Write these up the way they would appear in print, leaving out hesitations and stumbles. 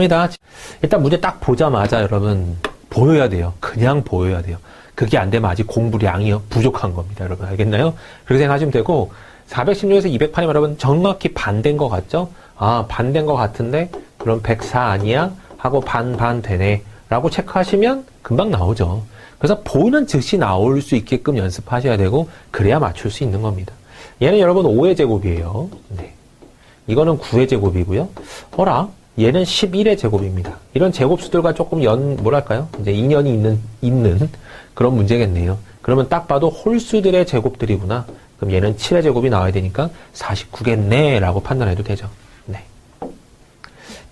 일단 문제 딱 보자마자 여러분 보여야 돼요. 그냥 보여야 돼요. 그게 안 되면 아직 공부량이 부족한 겁니다. 여러분 알겠나요? 그렇게 생각하시면 되고 416에서 208이면 여러분 정확히 반대인 것 같죠? 아 반대인 것 같은데 그럼 104 아니야? 하고 반 되네 라고 체크하시면 금방 나오죠. 그래서 보이는 즉시 나올 수 있게끔 연습하셔야 되고 그래야 맞출 수 있는 겁니다. 얘는 여러분 5의 제곱이에요. 네. 이거는 9의 제곱이고요. 어라? 얘는 11의 제곱입니다. 이런 제곱수들과 조금 뭐랄까요? 이제 인연이 있는 그런 문제겠네요. 그러면 딱 봐도 홀수들의 제곱들이구나. 그럼 얘는 7의 제곱이 나와야 되니까 49겠네. 라고 판단해도 되죠. 네.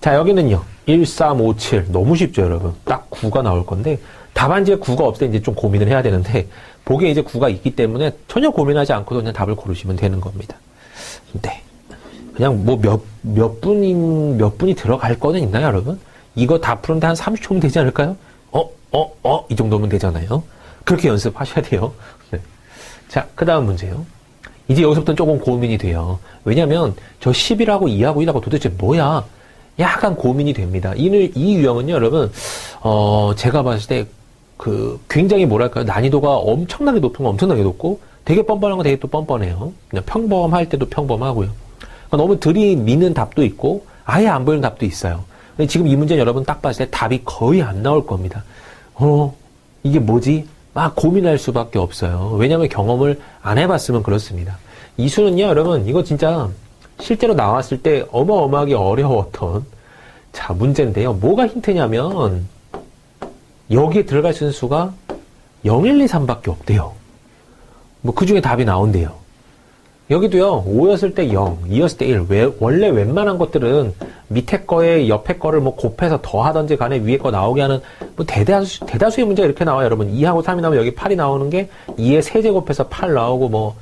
자, 여기는요. 1, 3, 5, 7. 너무 쉽죠, 여러분. 딱 9가 나올 건데, 답안지에 9가 없을 때 이제 좀 고민을 해야 되는데, 보기에 이제 9가 있기 때문에 전혀 고민하지 않고도 그냥 답을 고르시면 되는 겁니다. 네. 그냥 뭐 몇 분이 들어갈 거는 있나요, 여러분? 이거 다 푸는데 한 30초면 되지 않을까요? 이 정도면 되잖아요. 그렇게 연습하셔야 돼요. 네. 자, 그 다음 문제요. 이제 여기서부터는 조금 고민이 돼요. 왜냐면 저 10이라고 2하고 1하고 도대체 뭐야? 약간 고민이 됩니다. 이 유형은요, 여러분, 제가 봤을 때 굉장히 뭐랄까요? 난이도가 엄청나게 높은 거 엄청나게 높고 되게 뻔뻔한 거 되게 또 뻔뻔해요. 그냥 평범할 때도 평범하고요. 너무 들이미는 답도 있고 아예 안 보이는 답도 있어요. 근데 지금 이 문제는 여러분 딱 봤을 때 답이 거의 안 나올 겁니다. 이게 뭐지? 막 고민할 수밖에 없어요. 왜냐하면 경험을 안 해봤으면 그렇습니다. 이 수는요, 여러분 이거 진짜 실제로 나왔을 때 어마어마하게 어려웠던 자 문제인데요. 뭐가 힌트냐면 여기에 들어갈 수 있는 수가 0, 1, 2, 3밖에 없대요. 뭐 그 중에 답이 나온대요. 여기도요, 5였을 때 0, 2였을 때 1. 원래 웬만한 것들은 밑에 거에 옆에 거를 뭐 곱해서 더하던지 간에 위에 거 나오게 하는 뭐 대다수의 문제가 이렇게 나와요, 여러분. 2하고 3이 나오면 여기 8이 나오는 게 2에 세제곱해서 8 나오고 뭐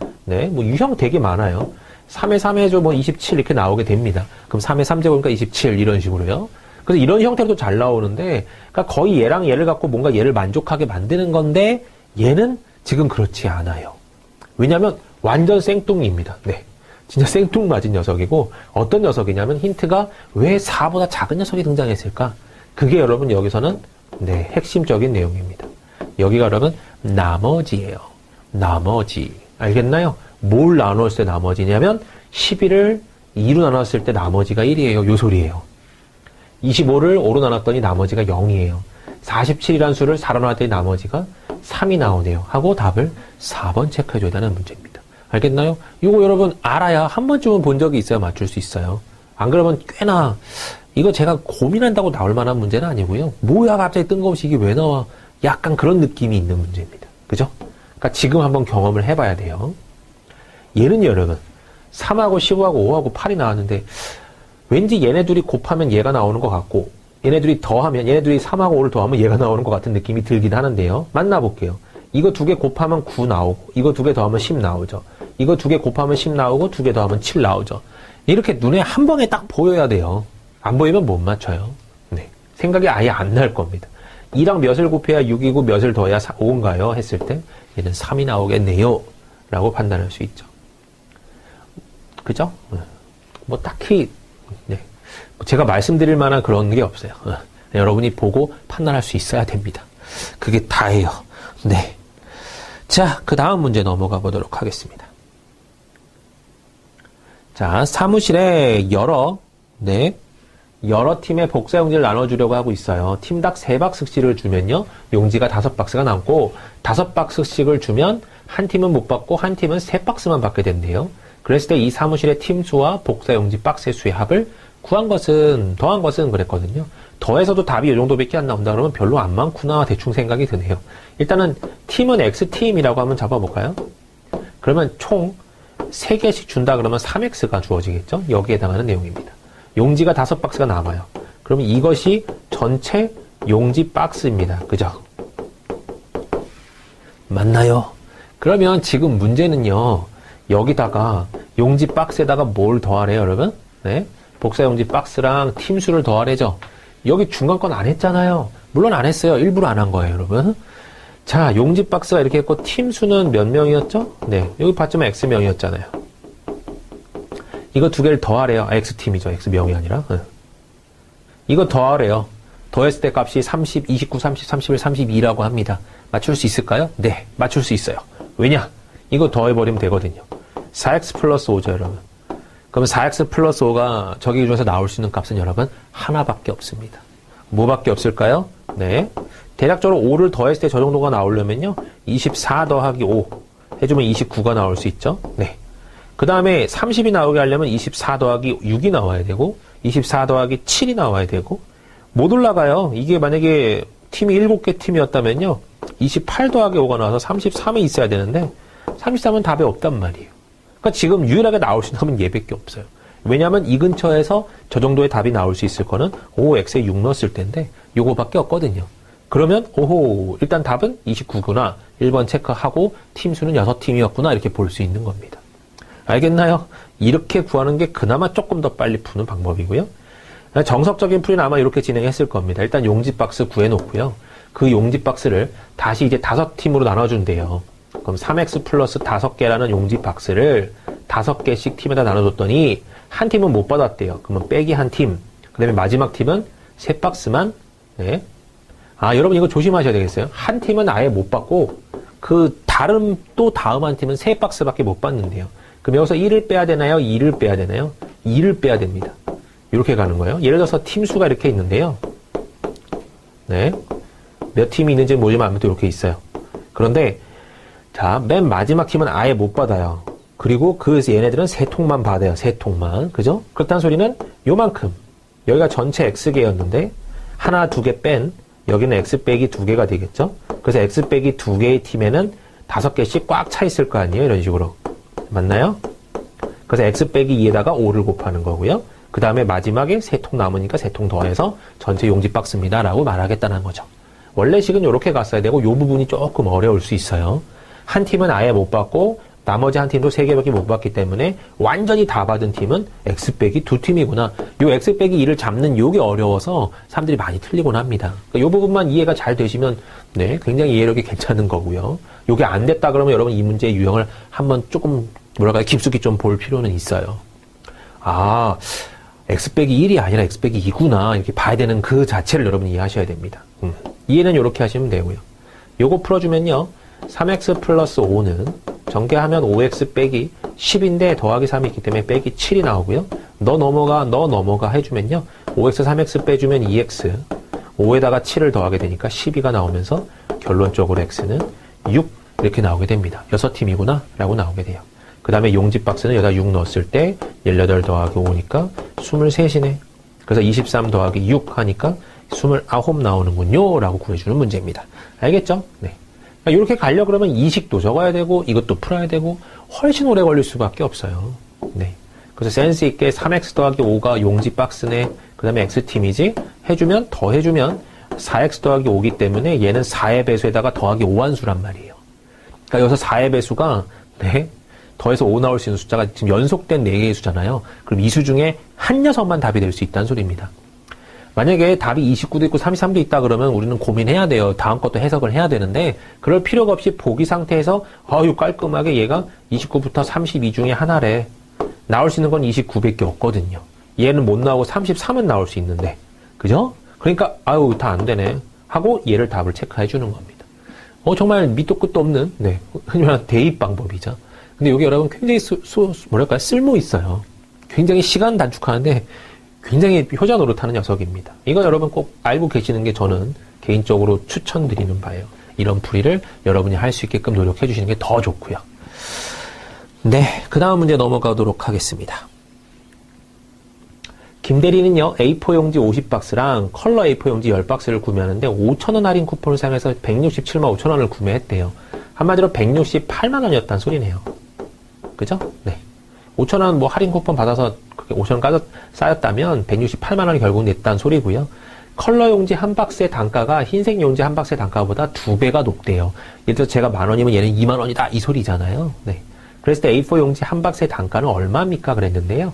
유형 되게 많아요. 3에 3해줘 뭐 27 이렇게 나오게 됩니다. 그럼 3에 3제곱이니까 27 이런 식으로요. 그래서 이런 형태로도 잘 나오는데, 그러니까 거의 얘랑 얘를 갖고 뭔가 얘를 만족하게 만드는 건데, 얘는 지금 그렇지 않아요. 왜냐면, 완전 생뚱입니다. 네. 진짜 생뚱맞은 녀석이고, 어떤 녀석이냐면, 힌트가 왜 4보다 작은 녀석이 등장했을까? 그게 여러분 여기서는, 네, 핵심적인 내용입니다. 여기가 여러분, 나머지예요. 나머지. 알겠나요? 뭘 나눴을 때 나머지냐면, 11을 2로 나눴을 때 나머지가 1이에요. 요 소리예요. 25를 5로 나눴더니 나머지가 0이에요. 47이라는 수를 4로 나눴더니 나머지가 3이 나오네요. 하고 답을 4번 체크해줘야 되는 문제입니다. 알겠나요? 이거 여러분 알아야 한 번쯤은 본 적이 있어야 맞출 수 있어요. 안 그러면 꽤나 이거 제가 고민한다고 나올 만한 문제는 아니고요. 뭐야 갑자기 뜬금없이 이게 왜 나와? 약간 그런 느낌이 있는 문제입니다. 그죠? 그러니까 지금 한번 경험을 해봐야 돼요. 얘는 여러분 3하고 15하고 5하고 8이 나왔는데 왠지 얘네 둘이 곱하면 얘가 나오는 것 같고 얘네 둘이 더하면 얘네 둘이 3하고 5를 더하면 얘가 나오는 것 같은 느낌이 들긴 하는데요. 만나볼게요. 이거 두 개 곱하면 9 나오고 이거 두 개 더하면 10 나오죠. 이거 두 개 곱하면 10 나오고 두 개 더하면 7 나오죠. 이렇게 눈에 한 방에 딱 보여야 돼요. 안 보이면 못 맞춰요. 네. 생각이 아예 안 날 겁니다. 2랑 몇을 곱해야 6이고 몇을 더해야 5인가요? 했을 때 얘는 3이 나오겠네요. 라고 판단할 수 있죠. 그죠? 뭐 딱히 네. 제가 말씀드릴 만한 그런 게 없어요. 여러분이 보고 판단할 수 있어야 됩니다. 그게 다예요. 네. 자, 그 다음 문제 넘어가 보도록 하겠습니다. 자, 사무실에 여러 팀의 복사 용지를 나눠주려고 하고 있어요. 팀당 3박스씩을 주면요, 용지가 5박스가 남고, 5박스씩을 주면 한 팀은 못 받고 한 팀은 3박스만 받게 된대요. 그랬을 때 이 사무실의 팀 수와 복사 용지 박스의 수의 합을 더한 것은 그랬거든요. 더해서도 답이 이 정도밖에 안 나온다 그러면 별로 안 많구나 대충 생각이 드네요. 일단은 팀은 X팀이라고 한번 잡아볼까요? 그러면 총 3개씩 준다 그러면 3X가 주어지겠죠? 여기에 해당하는 내용입니다. 용지가 5박스가 남아요. 그러면 이것이 전체 용지 박스입니다. 그죠? 맞나요? 그러면 지금 문제는요, 여기다가 용지 박스에다가 뭘 더하래요, 여러분? 네? 복사 용지 박스랑 팀 수를 더하래죠. 여기 중간 건 안 했잖아요. 물론 안 했어요. 일부러 안 한 거예요, 여러분. 자, 용지 박스가 이렇게 했고 팀 수는 몇 명이었죠? 네, 여기 봤지만 X명이었잖아요. 이거 두 개를 더하래요. X팀이죠. X명이 아니라. 이거 더하래요. 더했을 때 값이 30, 29, 30, 31, 32라고 합니다. 맞출 수 있을까요? 네, 맞출 수 있어요. 왜냐? 이거 더해버리면 되거든요. 4x 플러스 5죠, 여러분. 그럼 4x 플러스 5가 저기 중에서 나올 수 있는 값은 여러분 하나밖에 없습니다. 뭐밖에 없을까요? 네. 대략적으로 5를 더했을 때 저 정도가 나오려면요. 24 더하기 5 해주면 29가 나올 수 있죠. 네. 그 다음에 30이 나오게 하려면 24 더하기 6이 나와야 되고 24 더하기 7이 나와야 되고 못 올라가요. 이게 만약에 팀이 7개 팀이었다면요. 28 더하기 5가 나와서 33이 있어야 되는데 33은 답이 없단 말이에요. 그러니까 지금 유일하게 나올 수 있는 건 얘밖에 없어요. 왜냐하면 이 근처에서 저 정도의 답이 나올 수 있을 거는 5x에 6 넣었을 텐데 요거밖에 없거든요. 그러면 오호 일단 답은 29구나 1번 체크하고 팀 수는 6팀이었구나 이렇게 볼 수 있는 겁니다. 알겠나요? 이렇게 구하는 게 그나마 조금 더 빨리 푸는 방법이고요. 정석적인 풀이는 아마 이렇게 진행했을 겁니다. 일단 용지 박스 구해놓고요. 그 용지 박스를 다시 이제 5팀으로 나눠준대요. 그럼 3x 플러스 5개라는 용지 박스를 5개씩 팀에다 나눠줬더니 한 팀은 못 받았대요. 그러면 빼기 한 팀. 그 다음에 마지막 팀은 3박스만. 네. 아, 여러분 이거 조심하셔야 되겠어요. 한 팀은 아예 못 받고 그 다음 한 팀은 3박스밖에 못 받는데요. 그럼 여기서 1을 빼야 되나요? 2를 빼야 되나요? 2를 빼야 됩니다. 이렇게 가는 거예요. 예를 들어서 팀 수가 이렇게 있는데요. 네. 몇 팀이 있는지 모르지만 아무튼 이렇게 있어요. 그런데 자, 맨 마지막 팀은 아예 못 받아요. 그리고 얘네들은 3통만 받아요. 3통만. 그죠? 그렇다는 소리는 요만큼. 여기가 전체 X개였는데 하나, 2개 뺀 여기는 X 빼기 2개가 되겠죠? 그래서 X 빼기 2개의 팀에는 5개씩 꽉 차 있을 거 아니에요? 이런 식으로. 맞나요? 그래서 X 빼기 2에다가 5를 곱하는 거고요. 그 다음에 마지막에 3통 남으니까 3통 더해서 전체 용지 박스입니다. 라고 말하겠다는 거죠. 원래 식은 이렇게 갔어야 되고 이 부분이 조금 어려울 수 있어요. 한 팀은 아예 못 받고 나머지 한 팀도 3개밖에 못 받기 때문에 완전히 다 받은 팀은 X 빼기 2팀이구나. 요 X 빼기 2를 잡는 요게 어려워서 사람들이 많이 틀리곤 합니다. 그러니까 요 부분만 이해가 잘 되시면 네, 굉장히 이해력이 괜찮은 거고요. 요게 안 됐다 그러면 여러분 이 문제의 유형을 한번 조금 뭐랄까요 깊숙이 좀 볼 필요는 있어요. 아, X 빼기 1이 아니라 X 빼기 2구나 이렇게 봐야 되는 그 자체를 여러분이 이해하셔야 됩니다. 이해는 이렇게 하시면 되고요. 요거 풀어주면요. 3x 플러스 5는 전개하면 5x 빼기 10인데 더하기 3이 있기 때문에 빼기 7이 나오고요. 너 넘어가 해주면요. 5x, 3x 빼주면 2x, 5에다가 7을 더하게 되니까 12가 나오면서 결론적으로 x는 6 이렇게 나오게 됩니다. 6팀이구나 라고 나오게 돼요. 그 다음에 용지 박스는 여기다 6 넣었을 때 18 더하기 5니까 23이네. 그래서 23 더하기 6 하니까 29 나오는군요 라고 구해주는 문제입니다. 알겠죠? 네. 이렇게 가려고 그러면 이식도 적어야 되고 이것도 풀어야 되고 훨씬 오래 걸릴 수밖에 없어요. 네. 그래서 센스 있게 3x 더하기 5가 용지 박스네. 그 다음에 x팀이지 해주면 더 해주면 4x 더하기 5기 때문에 얘는 4의 배수에다가 더하기 5한수란 말이에요. 그러니까 여기서 4의 배수가 네. 더해서 5 나올 수 있는 숫자가 지금 연속된 4개의 수잖아요. 그럼 이 수 중에 한 녀석만 답이 될 수 있다는 소리입니다. 만약에 답이 29도 있고 33도 있다 그러면 우리는 고민해야 돼요. 다음 것도 해석을 해야 되는데 그럴 필요가 없이 보기 상태에서 아유 깔끔하게 얘가 29부터 32 중에 하나래. 나올 수 있는 건 29밖에 없거든요. 얘는 못 나오고 33은 나올 수 있는데 그죠? 그러니까 아유 다 안 되네 하고 얘를 답을 체크해 주는 겁니다. 정말 밑도 끝도 없는 네, 흔히 말하는 대입 방법이죠. 근데 여기 여러분 굉장히 뭐랄까요? 쓸모 있어요. 굉장히 시간 단축하는데 굉장히 효자 노릇하는 녀석입니다. 이거 여러분 꼭 알고 계시는 게 저는 개인적으로 추천드리는 바예요. 이런 풀이를 여러분이 할 수 있게끔 노력해 주시는 게 더 좋고요. 네, 그 다음 문제 넘어가도록 하겠습니다. 김대리는요, A4 용지 50박스랑 컬러 A4 용지 10박스를 구매하는데 5,000원 할인 쿠폰을 사용해서 167만 5천원을 구매했대요. 한마디로 168만원이었다는 소리네요. 그죠? 네. 5,000원 뭐 할인 쿠폰 받아서 5,000원 쌓였다면 168만원이 결국 냈다는 소리고요. 컬러 용지 한 박스의 단가가 흰색 용지 한 박스의 단가보다 2배가 높대요. 예를 들어서 제가 10,000원이면 얘는 20,000원이다 이 소리잖아요. 네. 그랬을 때 A4 용지 한 박스의 단가는 얼마입니까? 그랬는데요.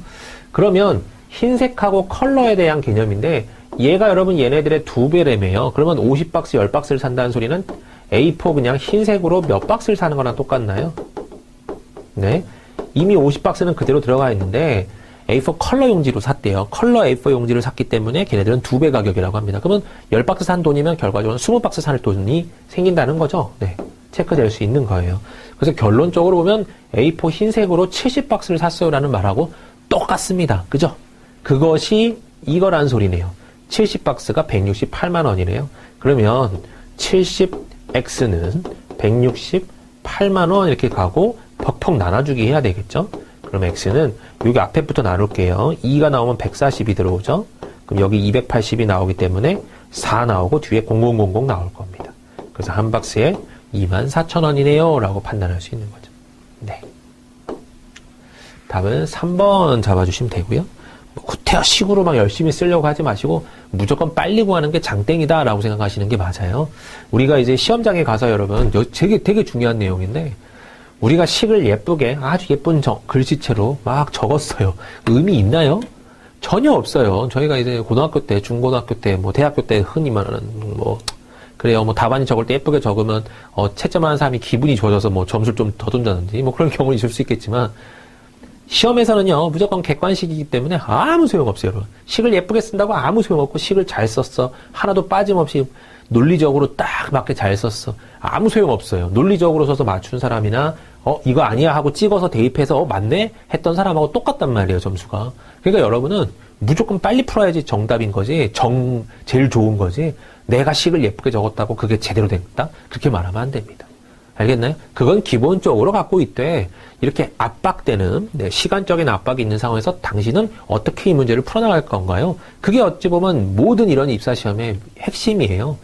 그러면 흰색하고 컬러에 대한 개념인데 얘가 여러분 얘네들의 2배래매요. 그러면 50박스 10박스를 산다는 소리는 A4 그냥 흰색으로 몇 박스를 사는 거랑 똑같나요? 네. 이미 50박스는 그대로 들어가 있는데 A4 컬러 용지로 샀대요. 컬러 A4 용지를 샀기 때문에 걔네들은 2배 가격이라고 합니다. 그러면 10박스 산 돈이면 결과적으로 20박스 살 돈이 생긴다는 거죠. 네. 체크될 수 있는 거예요. 그래서 결론적으로 보면 A4 흰색으로 70박스를 샀어요라는 말하고 똑같습니다. 그죠? 그것이 이거란 소리네요. 70박스가 168만 원이래요. 그러면 70X는 168만 원 이렇게 가고 퍽퍽 나눠주기 해야 되겠죠? 그럼 X는 여기 앞에부터 나눌게요. 2가 나오면 140이 들어오죠? 그럼 여기 280이 나오기 때문에 4 나오고 뒤에 0000 나올 겁니다. 그래서 한 박스에 24,000원이네요 라고 판단할 수 있는 거죠. 네. 답은 3번 잡아주시면 되고요. 구태여식으로 막 열심히 쓰려고 하지 마시고 무조건 빨리 구하는 게 장땡이다 라고 생각하시는 게 맞아요. 우리가 이제 시험장에 가서 여러분 되게 중요한 내용인데 우리가 식을 예쁘게 아주 예쁜 글씨체로 막 적었어요. 의미 있나요? 전혀 없어요. 저희가 이제 고등학교 때, 중고등학교 때, 뭐 대학교 때 흔히 말하는 뭐 그래요. 뭐 답안지 적을 때 예쁘게 적으면 채점하는 사람이 기분이 좋아져서 뭐 점수를 좀 더 준다든지 뭐 그런 경우는 있을 수 있겠지만 시험에서는요 무조건 객관식이기 때문에 아무 소용없어요. 여러분. 식을 예쁘게 쓴다고 아무 소용없고 식을 잘 썼어. 하나도 빠짐없이 논리적으로 딱 맞게 잘 썼어. 아무 소용없어요. 논리적으로 써서 맞춘 사람이나 이거 아니야 하고 찍어서 대입해서 맞네 했던 사람하고 똑같단 말이에요. 점수가. 그러니까 여러분은 무조건 빨리 풀어야지 정답인 거지 제일 좋은 거지 내가 식을 예쁘게 적었다고 그게 제대로 됐다? 그렇게 말하면 안 됩니다. 알겠나요? 그건 기본적으로 갖고 있되 이렇게 압박되는 시간적인 압박이 있는 상황에서 당신은 어떻게 이 문제를 풀어나갈 건가요? 그게 어찌 보면 모든 이런 입사시험의 핵심이에요.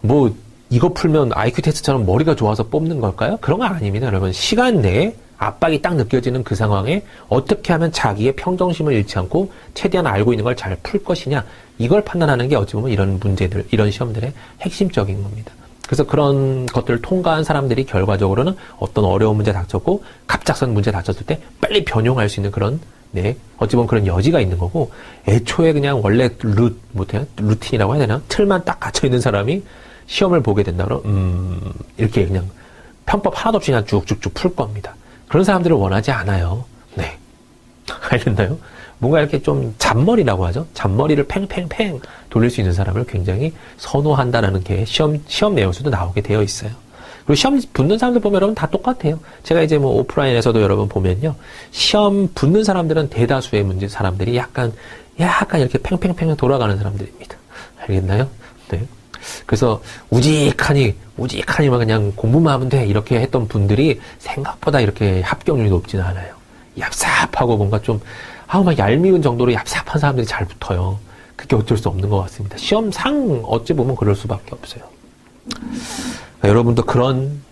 뭐 이거 풀면 IQ 테스트처럼 머리가 좋아서 뽑는 걸까요? 그런 거 아닙니다. 여러분 시간 내에 압박이 딱 느껴지는 그 상황에 어떻게 하면 자기의 평정심을 잃지 않고 최대한 알고 있는 걸 잘 풀 것이냐 이걸 판단하는 게 어찌 보면 이런 문제들, 이런 시험들의 핵심적인 겁니다. 그래서 그런 것들을 통과한 사람들이 결과적으로는 어떤 어려운 문제 닥쳤고 갑작스런 문제 닥쳤을 때 빨리 변용할 수 있는 그런 어찌 보면 그런 여지가 있는 거고 애초에 그냥 원래 루틴이라고 해야 되나? 틀만 딱 갇혀 있는 사람이 시험을 보게 된다 그러면 이렇게 그냥 편법 하나도 없이 그냥 쭉쭉쭉 풀 겁니다. 그런 사람들을 원하지 않아요. 네. 알겠나요? 뭔가 이렇게 좀 잔머리라고 하죠. 잔머리를 팽팽팽 돌릴 수 있는 사람을 굉장히 선호한다라는 게 시험 내용에서도 나오게 되어 있어요. 그리고 시험 붙는 사람들 보면 여러분 다 똑같아요. 제가 이제 뭐 오프라인에서도 여러분 보면요. 시험 붙는 사람들은 대다수의 사람들이 약간 이렇게 팽팽팽 돌아가는 사람들입니다. 알겠나요? 네. 그래서 우직하니만 그냥 공부만 하면 돼 이렇게 했던 분들이 생각보다 이렇게 합격률이 높지는 않아요. 얍삽하고 뭔가 좀 막 얄미운 정도로 얍삽한 사람들이 잘 붙어요. 그게 어쩔 수 없는 것 같습니다. 시험상 어찌 보면 그럴 수밖에 없어요. 그러니까 여러분도 그런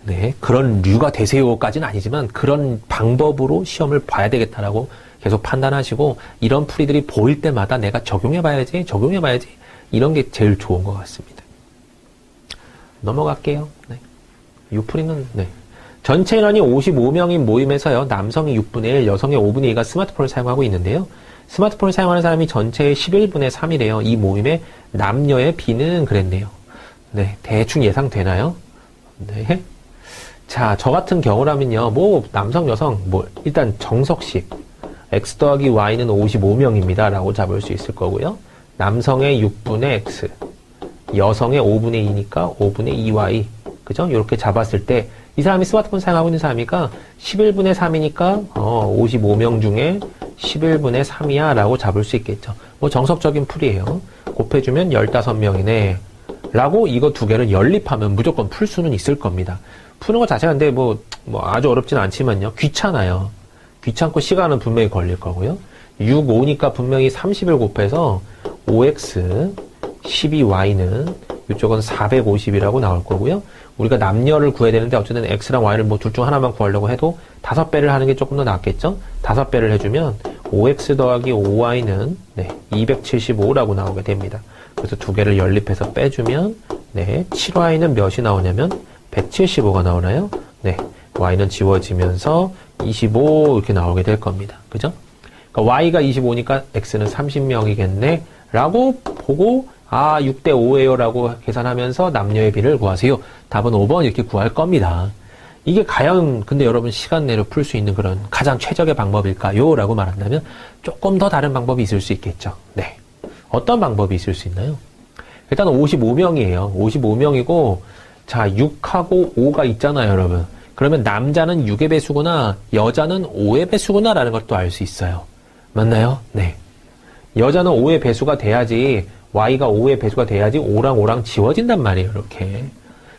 류가 되세요까지는 아니지만 그런 방법으로 시험을 봐야 되겠다라고 계속 판단하시고 이런 풀이들이 보일 때마다 내가 적용해봐야지 이런 게 제일 좋은 것 같습니다. 넘어갈게요. 이 풀이는 전체 인원이 55명인 모임에서요. 남성이 6분의 1, 여성의 5분의 2가 스마트폰을 사용하고 있는데요. 스마트폰을 사용하는 사람이 전체의 11분의 3이래요. 이 모임의 남녀의 비는 그랬네요. 대충 예상되나요? 자, 저 같은 경우라면요. 남성, 여성, 일단 정석식. X 더하기 Y는 55명입니다. 라고 잡을 수 있을 거고요. 남성의 6분의 X. 여성의 5분의 2니까 5분의 2Y. 그죠? 이렇게 잡았을 때, 이 사람이 스마트폰 사용하고 있는 사람이니까 11분의 3이니까 55명 중에 11분의 3이야 라고 잡을 수 있겠죠. 정석적인 풀이에요. 곱해주면 15명이네 라고 이거 두 개를 연립하면 무조건 풀 수는 있을 겁니다. 푸는 것 자체가 근데 아주 어렵진 않지만요. 귀찮아요. 귀찮고 시간은 분명히 걸릴 거고요. 6, 5니까 분명히 30을 곱해서 5x 12y는 이쪽은 450이라고 나올 거고요. 우리가 남녀를 구해야 되는데 어쨌든 x랑 y를 둘 중 하나만 구하려고 해도 5배를 하는 게 조금 더 낫겠죠? 5배를 해주면 5x 더하기 5y는 275라고 나오게 됩니다. 그래서 두 개를 연립해서 빼주면 7y는 몇이 나오냐면 175가 나오나요? y는 지워지면서 25 이렇게 나오게 될 겁니다. 그죠? 그러니까 y가 25니까 x는 30명이겠네 라고 보고 6대 5예요 라고 계산하면서 남녀의 비를 구하세요. 답은 5번 이렇게 구할 겁니다. 이게 과연 근데 여러분 시간 내로 풀 수 있는 그런 가장 최적의 방법일까요? 라고 말한다면 조금 더 다른 방법이 있을 수 있겠죠. 네. 어떤 방법이 있을 수 있나요? 일단 55명이에요. 55명이고 자 6하고 5가 있잖아요, 여러분. 그러면 남자는 6의 배수구나 여자는 5의 배수구나 라는 것도 알 수 있어요. 맞나요? 네. 여자는 5의 배수가 돼야지 Y가 5의 배수가 돼야지 5랑 5랑 지워진단 말이에요. 이렇게.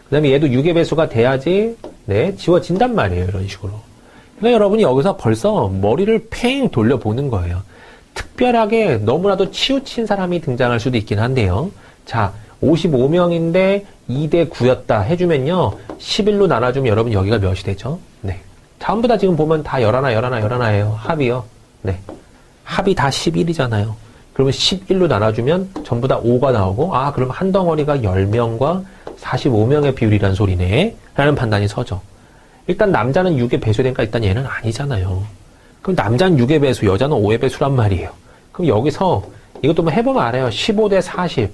그 다음에 얘도 6의 배수가 돼야지 네 지워진단 말이에요. 이런 식으로. 그러니까 여러분이 여기서 벌써 머리를 팽 돌려보는 거예요. 특별하게 너무나도 치우친 사람이 등장할 수도 있긴 한데요. 자 55명인데 2대 9였다 해주면요. 11로 나눠주면 여러분 여기가 몇이 되죠? 네. 전부 다 지금 보면 다 11예요. 합이요. 네. 합이 다 11이잖아요. 그러면 11로 나눠주면 전부 다 5가 나오고 아 그럼 한 덩어리가 10명과 45명의 비율이란 소리네 라는 판단이 서죠. 일단 남자는 6의 배수되니까 일단 얘는 아니잖아요. 그럼 남자는 6의 배수, 여자는 5의 배수란 말이에요. 그럼 여기서 이것도 뭐 해보면 알아요. 15대 40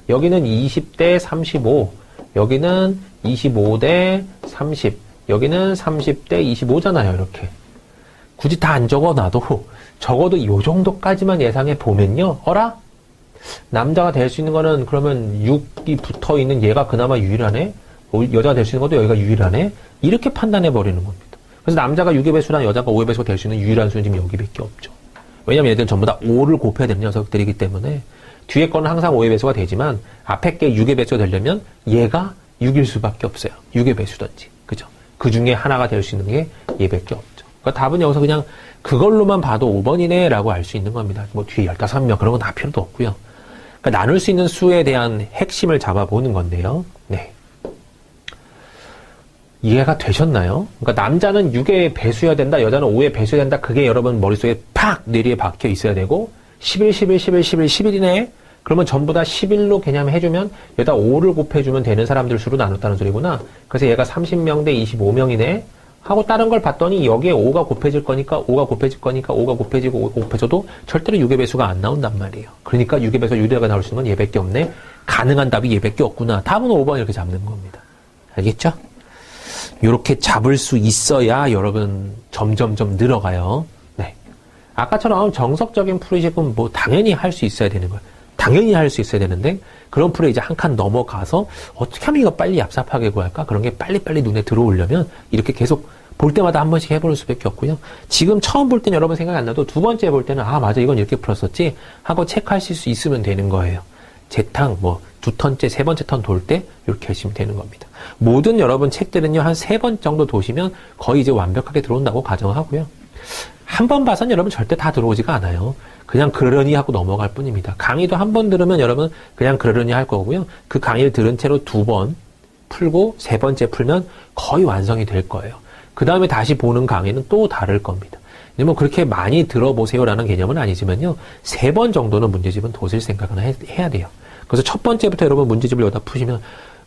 여기는 20대 35 여기는 25대 30 여기는 30대 25잖아요. 이렇게 굳이 다 안 적어놔도 적어도 이 정도까지만 예상해 보면요. 어라? 남자가 될 수 있는 거는 그러면 6이 붙어 있는 얘가 그나마 유일하네? 여자가 될 수 있는 것도 여기가 유일하네? 이렇게 판단해 버리는 겁니다. 그래서 남자가 6의 배수랑 여자가 5의 배수가 될 수 있는 유일한 수는 지금 여기밖에 없죠. 왜냐면 얘들은 전부 다 5를 곱해야 되는 녀석들이기 때문에 뒤에 거는 항상 5의 배수가 되지만 앞에 게 6의 배수가 되려면 얘가 6일 수밖에 없어요. 6의 배수든지. 그죠? 그 중에 하나가 될 수 있는 게 얘밖에 없죠. 그러니까 답은 여기서 그냥 그걸로만 봐도 5번이네 라고 알 수 있는 겁니다. 뭐 뒤에 15명 그런 건 다 필요도 없고요. 그러니까 나눌 수 있는 수에 대한 핵심을 잡아보는 건데요. 네. 이해가 되셨나요? 그러니까 남자는 6의 배수여야 된다, 여자는 5의 배수여야 된다. 그게 여러분 머릿속에 팍 뇌리에 박혀 있어야 되고 11, 11, 11, 11, 11이네. 그러면 전부 다 11로 개념해주면 여기다 5를 곱해주면 되는 사람들 수로 나눴다는 소리구나. 그래서 얘가 30명 대 25명이네. 하고 다른 걸 봤더니 여기에 5가 곱해질 거니까 5가 곱해질 거니까 5가 곱해지고 5가 곱해져도 절대로 6의 배수가 안 나온단 말이에요. 그러니까 6의 배수가 유리하게 나올 수 있는 건 얘밖에 없네. 가능한 답이 얘밖에 없구나. 답은 5번 이렇게 잡는 겁니다. 알겠죠? 이렇게 잡을 수 있어야 여러분 점점점 늘어가요. 네. 아까처럼 정석적인 풀이식은 뭐 당연히 할 수 있어야 되는 거예요. 당연히 할 수 있어야 되는데 그런 풀에 이제 한 칸 넘어가서 어떻게 하면 이거 빨리 얍삽하게 구할까? 그런 게 빨리빨리 눈에 들어오려면 이렇게 계속 볼 때마다 한 번씩 해볼 수밖에 없고요. 지금 처음 볼 때는 여러분 생각이 안 나도 두 번째 볼 때는 아 맞아 이건 이렇게 풀었었지 하고 체크하실 수 있으면 되는 거예요. 재탕 뭐 두 턴째 세 번째 턴 돌 때 이렇게 하시면 되는 겁니다. 모든 여러분 책들은요 한 세 번 정도 도시면 거의 이제 완벽하게 들어온다고 가정하고요. 한 번 봐선 여러분 절대 다 들어오지가 않아요. 그냥 그러려니 하고 넘어갈 뿐입니다. 강의도 한 번 들으면 여러분 그냥 그러려니 할 거고요. 그 강의를 들은 채로 두 번 풀고 세 번째 풀면 거의 완성이 될 거예요. 그 다음에 다시 보는 강의는 또 다를 겁니다. 뭐 그렇게 많이 들어보세요라는 개념은 아니지만요. 세 번 정도는 문제집은 도실 생각은 해야 돼요. 그래서 첫 번째부터 여러분 문제집을 여기다 푸시면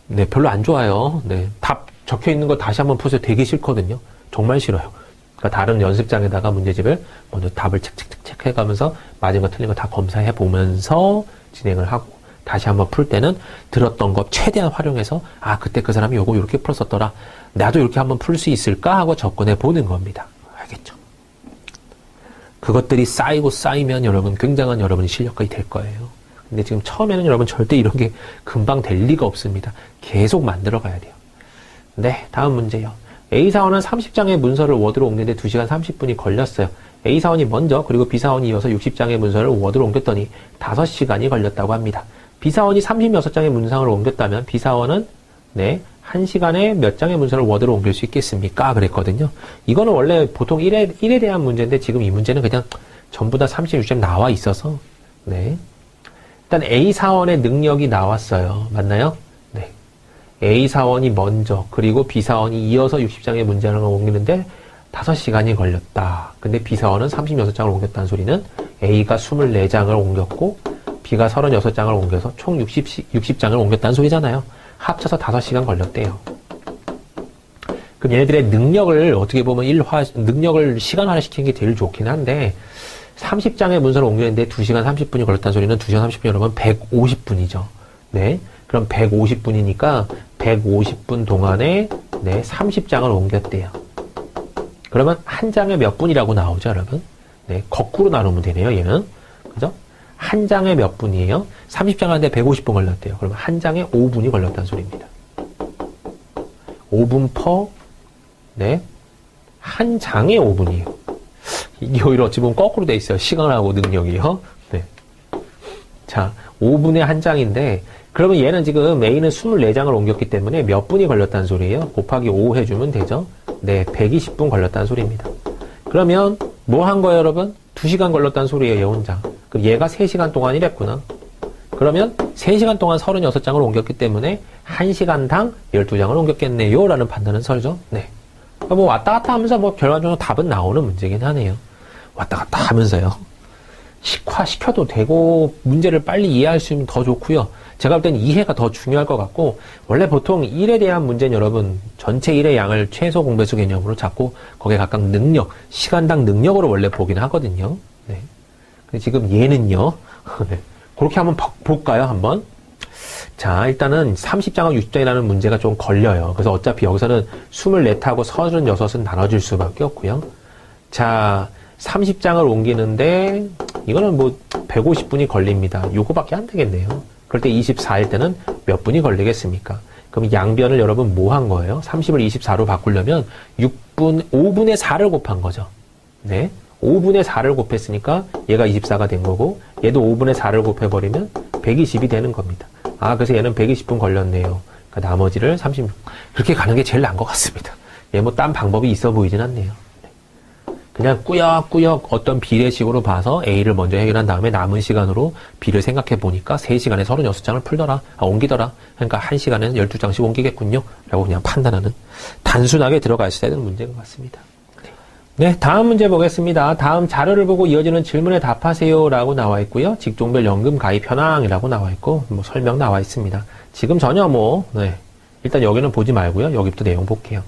네 별로 안 좋아요. 네, 답 적혀 있는 거 다시 한번 푸세요. 되게 싫거든요. 정말 싫어요. 그러니까 다른 연습장에다가 문제집을 먼저 답을 책책책 해가면서 맞은 거 틀린 거 다 검사해 보면서 진행을 하고 다시 한번 풀 때는 들었던 거 최대한 활용해서 아 그때 그 사람이 요거 이렇게 풀었었더라. 나도 이렇게 한번 풀 수 있을까 하고 접근해 보는 겁니다. 알겠죠? 그것들이 쌓이면 여러분 굉장한 여러분의 실력이 될 거예요. 근데 지금 처음에는 여러분 절대 이런 게 금방 될 리가 없습니다. 계속 만들어 가야 돼요. 네, 다음 문제요. A사원은 30장의 문서를 워드로 옮기는데 2시간 30분이 걸렸어요. A사원이 먼저 그리고 B사원이 이어서 60장의 문서를 워드로 옮겼더니 5시간이 걸렸다고 합니다. B사원이 36장의 문상을 옮겼다면 B사원은 네, 1시간에 몇 장의 문서를 워드로 옮길 수 있겠습니까? 그랬거든요. 이거는 원래 보통 1에 대한 문제인데 지금 이 문제는 그냥 전부 다 36장 나와 있어서 네. 일단 A사원의 능력이 나왔어요. 맞나요? 네. A사원이 먼저 그리고 B사원이 이어서 60장의 문장을 옮기는데 5시간이 걸렸다. 근데 B사원은 36장을 옮겼다는 소리는 A가 24장을 옮겼고 B가 36장을 옮겨서 총 60장을 옮겼다는 소리잖아요. 합쳐서 5시간 걸렸대요. 그럼 얘네들의 능력을 어떻게 보면 능력을 시간화를 시키는 게 제일 좋긴 한데 30장의 문서를 옮기는데 2시간 30분이 걸렸다는 소리는 2시간 30분이 여러분 150분이죠. 네. 그럼 150분이니까 150분 동안에 네, 30장을 옮겼대요. 그러면 한 장에 몇 분이라고 나오죠, 여러분? 네, 거꾸로 나누면 되네요, 얘는. 그죠? 한 장에 몇 분이에요? 30장 하는데 150분 걸렸대요. 그러면 한 장에 5분이 걸렸다는 소리입니다. 5분 퍼, 네, 한 장에 5분이에요. 이게 오히려 어찌 보면 거꾸로 돼 있어요. 시간하고 능력이요. 네. 자, 5분에 한 장인데, 그러면 얘는 지금 A는 24장을 옮겼기 때문에 몇 분이 걸렸다는 소리예요? 곱하기 5 해주면 되죠? 네, 120분 걸렸다는 소리입니다. 그러면 뭐 한 거예요, 여러분? 2시간 걸렸다는 소리예요, 얘 혼자. 그럼 얘가 3시간 동안 일했구나. 그러면 3시간 동안 36장을 옮겼기 때문에 1시간당 12장을 옮겼겠네요, 라는 판단은 설죠. 네. 뭐 왔다 갔다 하면서 뭐 결과적으로 답은 나오는 문제긴 하네요. 왔다 갔다 하면서요. 식화시켜도 되고 문제를 빨리 이해할 수 있으면 더 좋고요. 제가 볼 때는 이해가 더 중요할 것 같고, 원래 보통 1에 대한 문제는 여러분 전체 1의 양을 최소 공배수 개념으로 잡고 거기에 각각 능력, 시간당 능력으로 원래 보긴 하거든요. 네. 근데 지금 얘는요. 네. 그렇게 한번 볼까요, 한번? 자, 일단은 30장하고 60장이라는 문제가 좀 걸려요. 그래서 어차피 여기서는 24하고 36은 나눠질 수밖에 없고요. 자, 30장을 옮기는데 이거는 뭐 150분이 걸립니다. 요거밖에 안 되겠네요. 그럴 때 24일 때는 몇 분이 걸리겠습니까? 그럼 양변을 여러분 뭐 한 거예요? 30을 24로 바꾸려면 5분의 4를 곱한 거죠. 네. 5분의 4를 곱했으니까 얘가 24가 된 거고, 얘도 5분의 4를 곱해버리면 120이 되는 겁니다. 아, 그래서 얘는 120분 걸렸네요. 그러니까 나머지를 36. 그렇게 가는 게 제일 나은 것 같습니다. 얘 뭐 딴 방법이 있어 보이진 않네요. 그냥 꾸역꾸역 어떤 비례식으로 봐서 A를 먼저 해결한 다음에 남은 시간으로 B를 생각해 보니까 3시간에 36장을 풀더라. 옮기더라. 그러니까 1시간에는 12장씩 옮기겠군요. 라고 그냥 판단하는 단순하게 들어가 있어야 되는 문제인 것 같습니다. 네, 다음 문제 보겠습니다. 다음 자료를 보고 이어지는 질문에 답하세요 라고 나와 있고요. 직종별 연금 가입 현황이라고 나와 있고, 뭐 설명 나와 있습니다. 지금 전혀 일단 여기는 보지 말고요. 여기부터 내용 볼게요.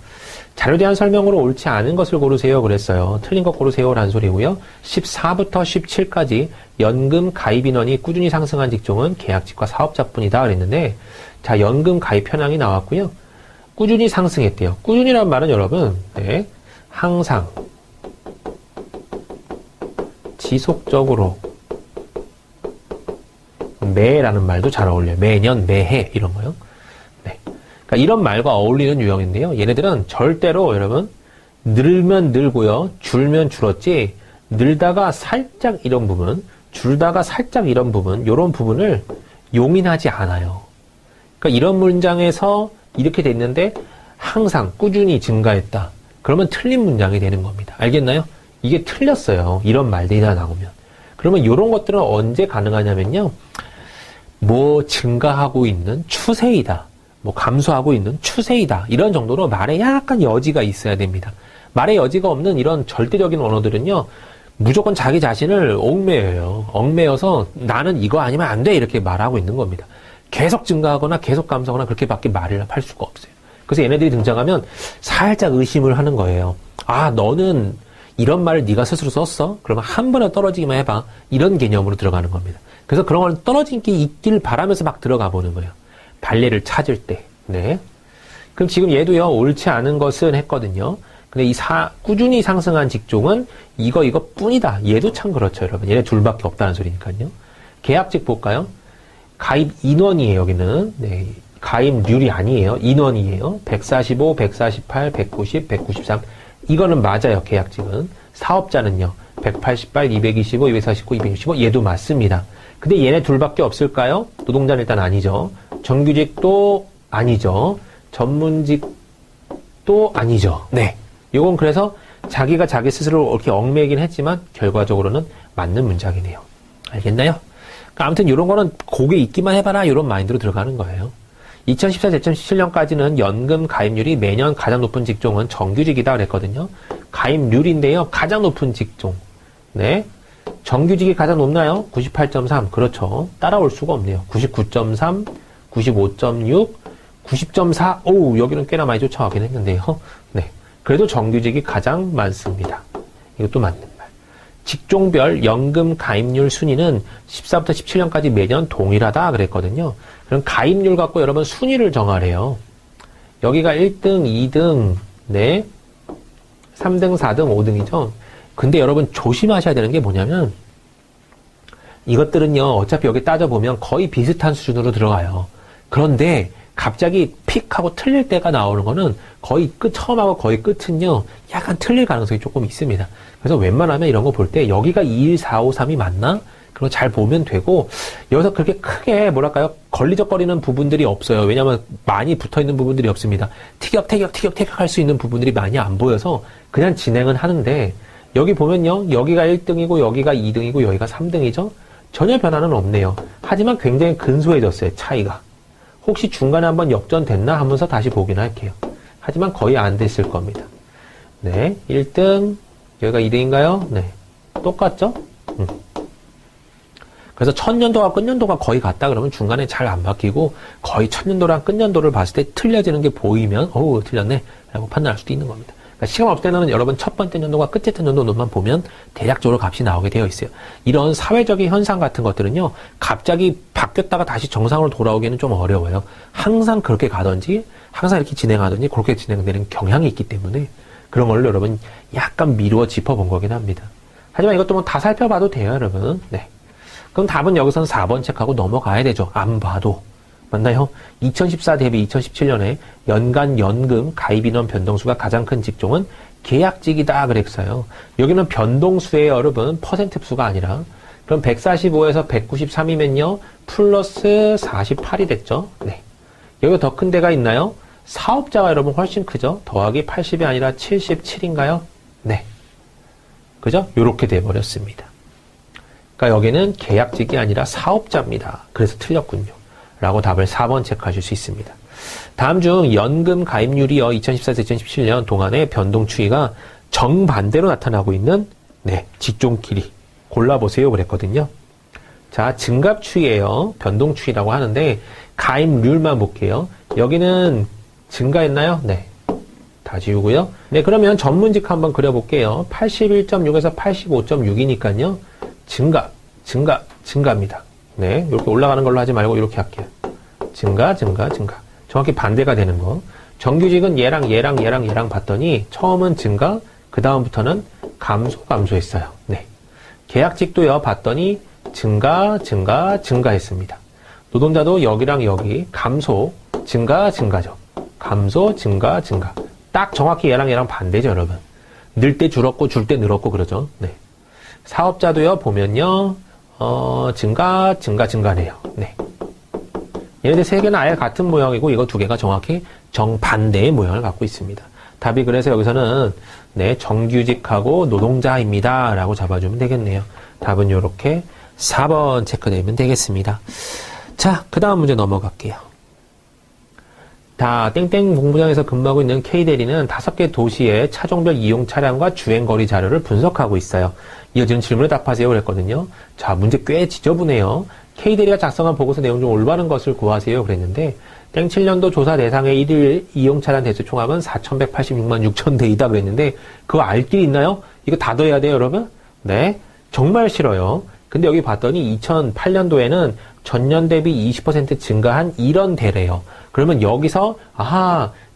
자료에 대한 설명으로 옳지 않은 것을 고르세요 그랬어요. 틀린 것 고르세요 라는 소리고요. 14부터 17까지 연금 가입 인원이 꾸준히 상승한 직종은 계약직과 사업자뿐이다 그랬는데, 자, 연금 가입 현황이 나왔고요. 꾸준히 상승했대요. 꾸준히란 말은 여러분, 네, 항상 지속적으로, 매라는 말도 잘 어울려요. 매년, 매해 이런 거요. 네. 그러니까 이런 말과 어울리는 유형인데요. 얘네들은 절대로 여러분 늘면 늘고요, 줄면 줄었지, 늘다가 살짝 이런 부분, 줄다가 살짝 이런 부분, 이런 부분을 용인하지 않아요. 그러니까 이런 문장에서 이렇게 됐는데 항상 꾸준히 증가했다. 그러면 틀린 문장이 되는 겁니다. 알겠나요? 이게 틀렸어요. 이런 말들이 다 나오면. 그러면 이런 것들은 언제 가능하냐면요. 뭐 증가하고 있는 추세이다. 뭐 감소하고 있는 추세이다. 이런 정도로 말에 약간 여지가 있어야 됩니다. 말에 여지가 없는 이런 절대적인 언어들은요. 무조건 자기 자신을 얽매여요. 얽매여서 나는 이거 아니면 안 돼. 이렇게 말하고 있는 겁니다. 계속 증가하거나 계속 감소하거나 그렇게밖에 말을 할 수가 없어요. 그래서 얘네들이 등장하면 살짝 의심을 하는 거예요. 아, 너는 이런 말을 네가 스스로 썼어? 그러면 한 번에 떨어지기만 해봐. 이런 개념으로 들어가는 겁니다. 그래서 그런 걸 떨어진 게 있길 바라면서 막 들어가 보는 거예요. 발레를 찾을 때. 네. 그럼 지금 얘도요, 옳지 않은 것은 했거든요. 근데 꾸준히 상승한 직종은 이거 뿐이다. 얘도 참 그렇죠, 여러분. 얘네 둘밖에 없다는 소리니까요. 계약직 볼까요? 가입 인원이에요, 여기는. 네. 가입률이 아니에요. 인원이에요. 145, 148, 190, 193. 이거는 맞아요, 계약직은. 사업자는요. 188, 225, 249, 265. 얘도 맞습니다. 근데 얘네 둘밖에 없을까요? 노동자는 일단 아니죠. 정규직도 아니죠. 전문직도 아니죠. 네. 요건 그래서 자기가 자기 스스로 이렇게 얽매이긴 했지만 결과적으로는 맞는 문장이네요. 알겠나요? 그러니까 아무튼 이런 거는 고개 있기만 해봐라 이런 마인드로 들어가는 거예요. 2014-2017년까지는 연금 가입률이 매년 가장 높은 직종은 정규직이다 그랬거든요. 가입률인데요. 가장 높은 직종. 네. 정규직이 가장 높나요? 98.3. 그렇죠. 따라올 수가 없네요. 99.3, 95.6, 90.4. 오, 여기는 꽤나 많이 쫓아가긴 했는데요. 네. 그래도 정규직이 가장 많습니다. 이것도 맞는 말. 직종별 연금 가입률 순위는 14부터 17년까지 매년 동일하다 그랬거든요. 그럼 가입률 갖고 여러분 순위를 정하래요. 여기가 1등, 2등, 네, 3등, 4등, 5등이죠. 근데 여러분 조심하셔야 되는 게 뭐냐면 이것들은요, 어차피 여기 따져보면 거의 비슷한 수준으로 들어가요. 그런데 갑자기 픽하고 틀릴 때가 나오는 거는 거의 처음하고 거의 끝은요, 약간 틀릴 가능성이 조금 있습니다. 그래서 웬만하면 이런 거 볼 때 여기가 2, 1, 4, 5, 3이 맞나? 그거 잘 보면 되고, 여기서 그렇게 크게 뭐랄까요, 걸리적거리는 부분들이 없어요. 왜냐면 많이 붙어있는 부분들이 없습니다. 티격태격 할 수 있는 부분들이 많이 안 보여서 그냥 진행은 하는데, 여기 보면요, 여기가 1등이고 여기가 2등이고 여기가 3등이죠? 전혀 변화는 없네요. 하지만 굉장히 근소해졌어요, 차이가. 혹시 중간에 한번 역전됐나 하면서 다시 보긴 할게요. 하지만 거의 안 됐을 겁니다. 네, 1등, 여기가 2등인가요? 네, 똑같죠? 그래서 첫년도와 끝년도가 거의 같다 그러면 중간에 잘 안 바뀌고 거의 첫년도랑 끝년도를 봤을 때 틀려지는 게 보이면 틀렸네 라고 판단할 수도 있는 겁니다. 그러니까 시간 없을 때는 여러분 첫 번째 년도와 끝째 년도만 보면 대략적으로 값이 나오게 되어 있어요. 이런 사회적인 현상 같은 것들은요, 갑자기 바뀌었다가 다시 정상으로 돌아오기는 좀 어려워요. 항상 그렇게 가든지 항상 이렇게 진행하든지 그렇게 진행되는 경향이 있기 때문에 그런 걸로 여러분 약간 미루어 짚어본 거긴 합니다. 하지만 이것도 뭐 다 살펴봐도 돼요, 여러분. 네. 그럼 답은 여기서는 4번 체크하고 넘어가야 되죠. 안 봐도. 맞나요? 2014 대비 2017년에 연간 연금 가입인원 변동수가 가장 큰 직종은 계약직이다 그랬어요. 여기는 변동수예요, 여러분. 퍼센트수가 아니라. 그럼 145에서 193이면요. 플러스 48이 됐죠. 네. 여기가 더 큰 데가 있나요? 사업자가 여러분 훨씬 크죠? 더하기 80이 아니라 77인가요? 네. 그죠? 요렇게 돼버렸습니다. 그러니까 여기는 계약직이 아니라 사업자입니다. 그래서 틀렸군요. 라고 답을 4번 체크하실 수 있습니다. 다음 중 연금 가입률이요, 2014에서 2017년 동안의 변동 추이가 정반대로 나타나고 있는, 네, 직종끼리 골라보세요. 그랬거든요. 자, 증갑 추이예요. 변동 추이라고 하는데, 가입률만 볼게요. 여기는 증가했나요? 네. 다 지우고요. 네, 그러면 전문직 한번 그려볼게요. 81.6에서 85.6이니까요. 증가입니다. 네, 이렇게 올라가는 걸로 하지 말고 이렇게 할게요. 증가. 정확히 반대가 되는 거. 정규직은 얘랑 봤더니 처음은 증가, 그 다음부터는 감소했어요. 네. 계약직도요, 봤더니 증가했습니다. 노동자도 여기랑 여기 감소, 증가죠. 감소, 증가. 딱 정확히 얘랑 반대죠, 여러분. 늘 때 줄었고 줄 때 늘었고 그러죠. 네. 사업자도요, 보면요, 증가네요. 네. 얘네들 세 개는 아예 같은 모양이고, 이거 두 개가 정확히 정반대의 모양을 갖고 있습니다. 답이 그래서 여기서는, 네, 정규직하고 노동자입니다. 라고 잡아주면 되겠네요. 답은 요렇게 4번 체크되면 되겠습니다. 자, 그 다음 문제 넘어갈게요. 땡땡 공부장에서 근무하고 있는 K대리는 5개 도시의 차종별 이용 차량과 주행거리 자료를 분석하고 있어요. 이어지는 질문에 답하세요 그랬거든요. 자, 문제 꽤 지저분해요. K대리가 작성한 보고서 내용 중 올바른 것을 구하세요 그랬는데, 땡 7년도 조사 대상의 1일 이용 차량 대수 총합은 4,186만 6천 대이다 그랬는데, 그거 알 길이 있나요? 이거 다 더해야 돼요, 여러분? 네. 정말 싫어요. 근데 여기 봤더니 2008년도에는 전년 대비 20% 증가한 이런 대래요. 그러면 여기서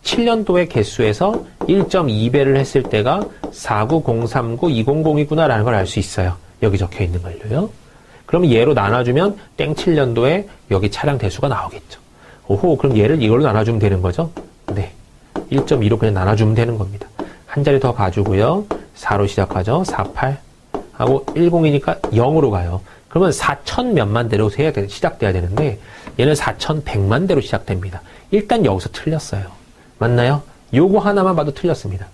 7년도의 개수에서 1.2배를 했을 때가 49039-2002구나 라는 걸 알 수 있어요. 여기 적혀 있는 걸로요. 그럼 얘로 나눠주면 땡 7년도에 여기 차량 대수가 나오겠죠. 그럼 얘를 이걸로 나눠주면 되는 거죠? 네. 1.2로 그냥 나눠주면 되는 겁니다. 한 자리 더 가지고요. 4로 시작하죠. 48 하고 10이니까 0으로 가요. 그러면 4,000 몇만 대로 시작돼야 되는데 얘는 4,100만 대로 시작됩니다. 일단 여기서 틀렸어요. 맞나요? 요거 하나만 봐도 틀렸습니다.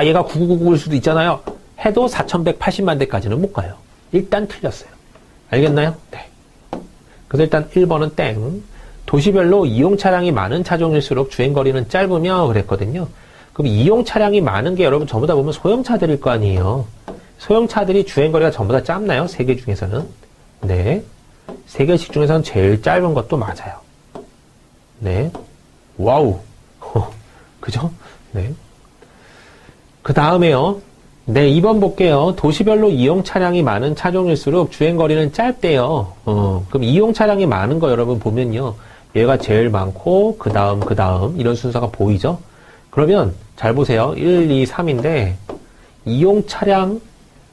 얘가 9999일 수도 있잖아요. 해도 4,180만 대까지는 못 가요. 일단 틀렸어요. 알겠나요? 네. 그래서 일단 1번은 땡. 도시별로 이용 차량이 많은 차종일수록 주행거리는 짧으며 그랬거든요. 그럼 이용 차량이 많은 게 여러분 전부 다 보면 소형차들일 거 아니에요. 소형차들이 주행거리가 전부 다 짧나요? 3개 중에서는. 네. 3개씩 중에서는 제일 짧은 것도 맞아요. 네. 와우. 그죠? 네. 그 다음에요. 네, 2번 볼게요. 도시별로 이용 차량이 많은 차종일수록 주행거리는 짧대요. 그럼 이용 차량이 많은 거 여러분 보면요. 얘가 제일 많고 그 다음 이런 순서가 보이죠? 그러면 잘 보세요. 1, 2, 3인데 이용 차량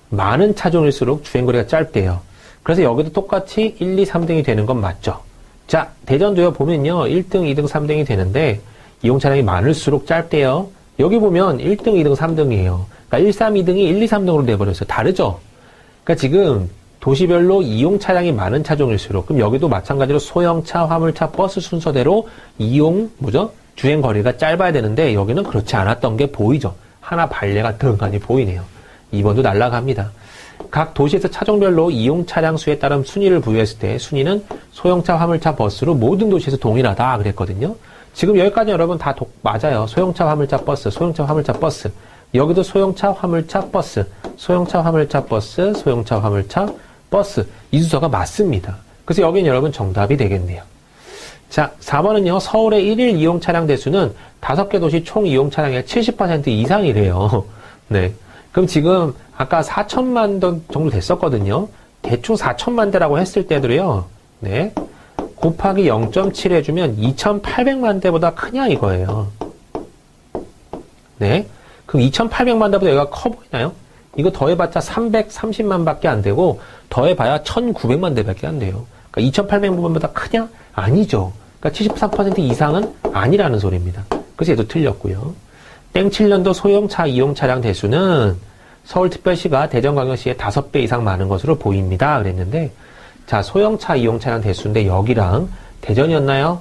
많은 차종일수록 주행거리가 짧대요. 그래서 여기도 똑같이 1, 2, 3등이 되는 건 맞죠? 자, 대전도요 보면요. 1등, 2등, 3등이 되는데 이용 차량이 많을수록 짧대요. 여기 보면 1등, 2등, 3등이에요. 그러니까 1, 3, 2등이 1, 2, 3등으로 돼버렸어요. 다르죠? 그러니까 지금 도시별로 이용 차량이 많은 차종일수록 그럼 여기도 마찬가지로 소형차, 화물차, 버스 순서대로 주행 거리가 짧아야 되는데 여기는 그렇지 않았던 게 보이죠. 하나 발레가 더 많이 보이네요. 2번도 날아갑니다. 각 도시에서 차종별로 이용 차량 수에 따른 순위를 부여했을 때 순위는 소형차, 화물차, 버스로 모든 도시에서 동일하다 그랬거든요. 지금 여기까지 여러분 다 맞아요. 소형차, 화물차, 버스, 소형차, 화물차, 버스. 여기도 소형차, 화물차, 버스, 소형차, 화물차, 버스, 소형차, 화물차, 버스. 이 순서가 맞습니다. 그래서 여기는 여러분 정답이 되겠네요. 자, 4번은요. 서울의 1일 이용 차량 대수는 5개 도시 총 이용 차량의 70% 이상이래요. 네. 그럼 지금 아까 4천만 대 정도 됐었거든요. 대충 4천만 대라고 했을 때도요. 네. 곱하기 0.7 해주면 2,800만 대보다 크냐 이거예요. 네. 그럼 2,800만 대보다 여기가 커 보이나요? 이거 더해봤자 330만 밖에 안 되고 더해봐야 1,900만 대밖에 안 돼요. 그러니까 2,800만보다 크냐? 아니죠. 그러니까 73% 이상은 아니라는 소리입니다. 그래서 얘도 틀렸고요. 땡 7년도 소형차 이용 차량 대수는 서울특별시가 대전광역시의 5배 이상 많은 것으로 보입니다. 그랬는데 자, 소형차 이용 차량 대수인데 여기랑 대전이었나요?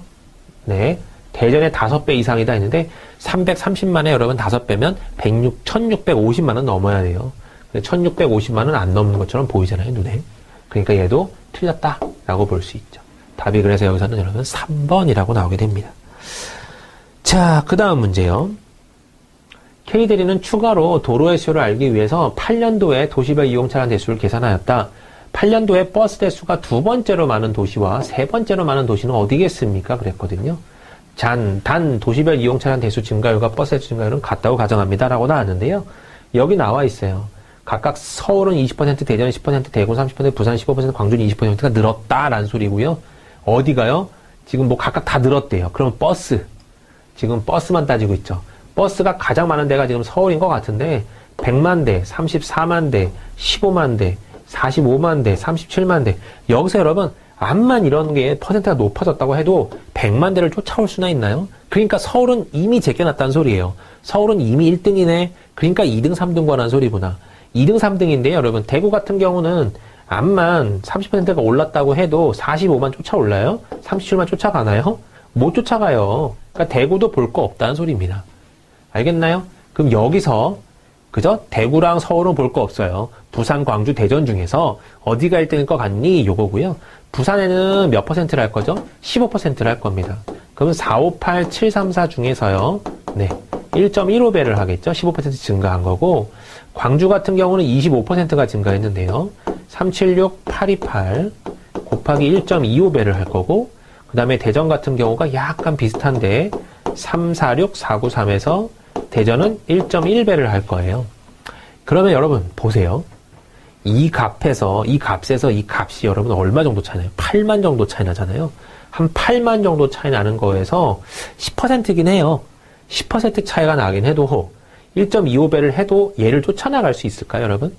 네. 대전의 5배 이상이다 했는데 330만에 여러분 5배면 1,650만은 넘어야 돼요. 1,650만은 안 넘는 것처럼 보이잖아요, 눈에. 그러니까 얘도 틀렸다라고 볼 수 있죠. 답이 그래서 여기서는 여러분 3번이라고 나오게 됩니다. 자, 그 다음 문제요. K대리는 추가로 도로의 수요를 알기 위해서 8년도에 도시별 이용 차량 대수를 계산하였다. 8년도에 버스 대수가 2번째로 많은 도시와 3번째로 많은 도시는 어디겠습니까? 그랬거든요. 단 도시별 이용 차량 대수 증가율과 버스 대수 증가율은 같다고 가정합니다. 라고 나왔는데요. 여기 나와 있어요. 각각 서울은 20%, 대전 10%, 대구 30%, 부산 15%, 광주는 20%가 늘었다라는 소리고요. 어디가요? 지금 뭐 각각 다 늘었대요. 그럼 버스. 지금 버스만 따지고 있죠. 버스가 가장 많은 데가 지금 서울인 것 같은데 100만 대, 34만 대, 15만 대, 45만 대, 37만 대. 여기서 여러분 암만 이런 게 퍼센트가 높아졌다고 해도 100만 대를 쫓아올 수나 있나요? 그러니까 서울은 이미 제껴놨다는 소리예요. 서울은 이미 1등이네. 그러니까 2등, 3등 관한 소리구나. 2등, 3등인데요. 여러분 대구 같은 경우는 암만 30%가 올랐다고 해도 45만 쫓아올라요? 37만 쫓아가나요? 못 쫓아가요. 그러니까 대구도 볼 거 없다는 소리입니다. 알겠나요? 그럼 여기서 그죠? 대구랑 서울은 볼 거 없어요. 부산, 광주, 대전 중에서 어디가 1등일 것 같니? 요거고요. 부산에는 몇 퍼센트를 할 거죠? 15%를 할 겁니다. 그러면 4, 5, 8, 7, 3, 4 중에서요. 네. 1.15배를 하겠죠? 15% 증가한 거고, 광주 같은 경우는 25%가 증가했는데요. 376, 828 곱하기 1.25배를 할 거고, 그 다음에 대전 같은 경우가 약간 비슷한데, 346, 493에서 대전은 1.1배를 할 거예요. 그러면 여러분, 보세요. 이 값에서 이 값이 여러분 얼마 정도 차이 나요? 8만 정도 차이 나잖아요. 한 8만 정도 차이 나는 거에서 10%긴 해요. 10% 차이가 나긴 해도 1.25배를 해도 얘를 쫓아나갈 수 있을까요, 여러분?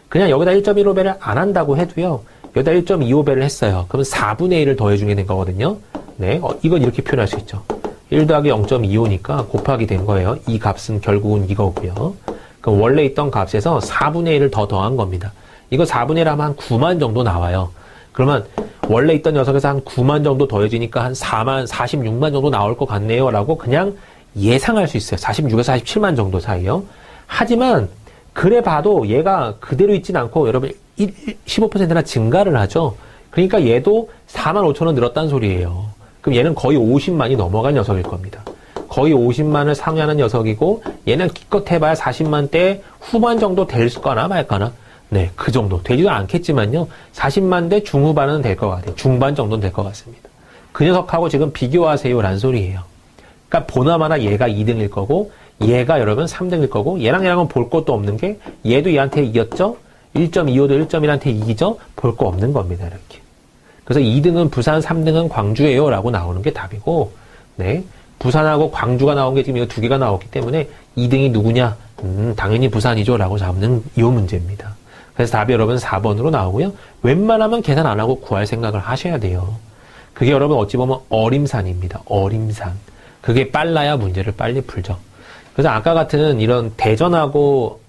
그냥 여기다 1.15배를 안 한다고 해도요. 여기다 1.25배를 했어요. 그러면 4분의 1을 더해주게 된 거거든요. 네, 이건 이렇게 표현할 수 있죠. 1 더하기 0.25니까 곱하기 된 거예요. 이 값은 결국은 이거고요. 그럼 원래 있던 값에서 4분의 1을 더한 겁니다. 이거 4분의 1 하면 한 9만 정도 나와요. 그러면 원래 있던 녀석에서 한 9만 정도 더해지니까 한 4만, 46만 정도 나올 것 같네요. 라고 그냥 예상할 수 있어요. 46에서 47만 정도 사이요. 하지만 그래 봐도 얘가 그대로 있진 않고 여러분 15%나 증가를 하죠. 그러니까 얘도 4만 5천 원 늘었다는 소리예요. 그럼 얘는 거의 50만이 넘어간 녀석일 겁니다. 거의 50만을 상회하는 녀석이고 얘는 기껏 해봐야 40만대 후반 정도 될 거나 말거나 네, 그 정도 되지도 않겠지만요. 40만대 중후반은 될 것 같아요. 중반 정도는 될 것 같습니다. 그 녀석하고 지금 비교하세요라는 소리예요. 그러니까 보나마나 얘가 2등일 거고 얘가 여러분 3등일 거고 얘랑은 볼 것도 없는 게 얘도 얘한테 이겼죠. 1.25도 1.1한테 이기죠. 볼 거 없는 겁니다. 이렇게. 그래서 2등은 부산, 3등은 광주예요 라고 나오는 게 답이고, 네. 부산하고 광주가 나온 게 지금 이거 두 개가 나왔기 때문에 2등이 누구냐? 당연히 부산이죠 라고 잡는 이 문제입니다. 그래서 답이 여러분 4번으로 나오고요. 웬만하면 계산 안 하고 구할 생각을 하셔야 돼요. 그게 여러분 어찌 보면 어림산입니다. 어림산. 그게 빨라야 문제를 빨리 풀죠. 그래서 아까 같은 이런 대전하고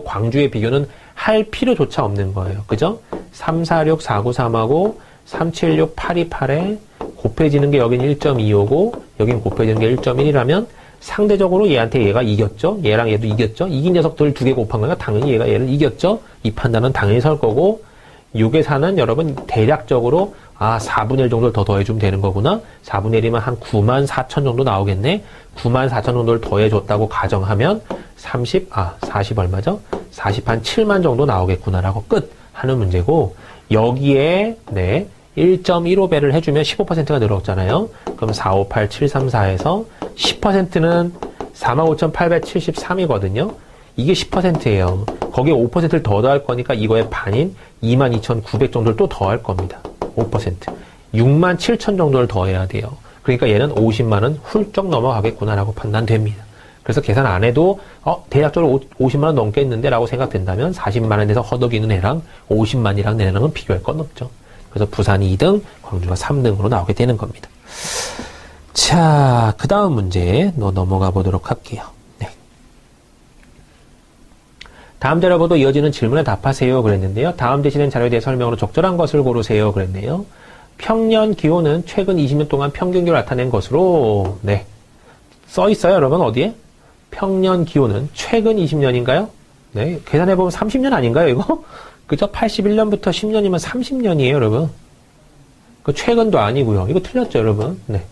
광주의 비교는 할 필요조차 없는 거예요. 그죠? 346, 493하고 376, 828에 곱해지는 게 여긴 1.25고 여긴 곱해지는 게 1.1이라면 상대적으로 얘한테 얘가 이겼죠? 얘랑 얘도 이겼죠? 이긴 녀석들 두 개 곱한 거니까 당연히 얘가 얘를 이겼죠? 이 판단은 당연히 설 거고, 요게 4는 여러분 대략적으로 4분의 1 정도를 더 더해주면 되는 거구나. 4분의 1이면 한 9만 4천 정도 나오겠네. 9만 4천 정도를 더해줬다고 가정하면 40 얼마죠? 40 한 7만 정도 나오겠구나라고 끝 하는 문제고, 여기에 1.15배를 해주면 15%가 늘었잖아요. 그럼 458734에서 10%는 45,873이거든요. 이게 10%예요. 거기에 5%를 더 더할 거니까 이거의 반인 22,900 정도를 또 더할 겁니다. 5%. 67,000 정도를 더해야 돼요. 그러니까 얘는 50만 원 훌쩍 넘어가겠구나라고 판단됩니다. 그래서 계산 안 해도 대략적으로 50만 원 넘겠는데 라고 생각된다면 40만 원에서 허덕이는 애랑 50만이랑 내는 비교할 건 없죠. 그래서 부산이 2등, 광주가 3등으로 나오게 되는 겁니다. 자, 그 다음 문제 넘어가 보도록 할게요. 네. 다음 자료 보도 이어지는 질문에 답하세요 그랬는데요. 다음 제시된 자료에 대해 설명으로 적절한 것을 고르세요 그랬네요. 평년 기온은 최근 20년 동안 평균 기온을 나타낸 것으로 써 있어요 여러분. 어디에? 평년 기온은 최근 20년인가요? 네, 계산해보면 30년 아닌가요 이거? 그죠? 81년부터 10년이면 30년이에요, 여러분. 그 최근도 아니고요. 이거 틀렸죠, 여러분. 네.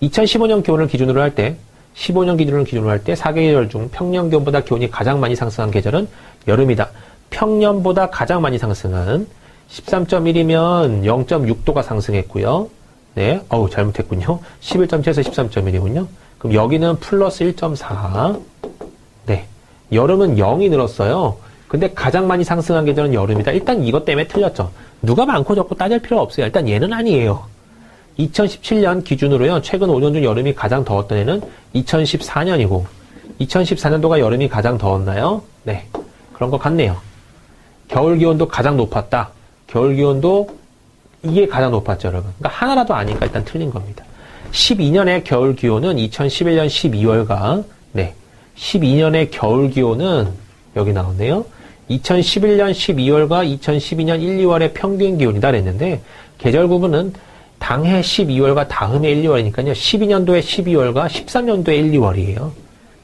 2015년 기온을 기준으로 할 때, 15년 기준으로 할 때 4계절 중 평년 기온보다 기온이 가장 많이 상승한 계절은 여름이다. 평년보다 가장 많이 상승한 13.1이면 0.6도가 상승했고요. 네, 잘못했군요. 11.7에서 13.1이군요. 그럼 여기는 플러스 1.4. 네. 여름은 0이 늘었어요. 근데 가장 많이 상승한 계절은 여름이다. 일단 이것 때문에 틀렸죠. 누가 많고 적고 따질 필요 없어요. 일단 얘는 아니에요. 2017년 기준으로요. 최근 5년 중 여름이 가장 더웠던 해는 2014년이고 2014년도가 여름이 가장 더웠나요? 네. 그런 것 같네요. 겨울 기온도 가장 높았다. 겨울 기온도 이게 가장 높았죠, 여러분. 그러니까 하나라도 아니까 일단 틀린 겁니다. 12년의 겨울 기온은 2011년 12월과 12년의 겨울 기온은 여기 나오네요. 2011년 12월과 2012년 1, 2월의 평균 기온이다 그랬는데 계절 구분은 당해 12월과 다음해 1, 2월이니까요. 12년도에 12월과 13년도에 1, 2월이에요.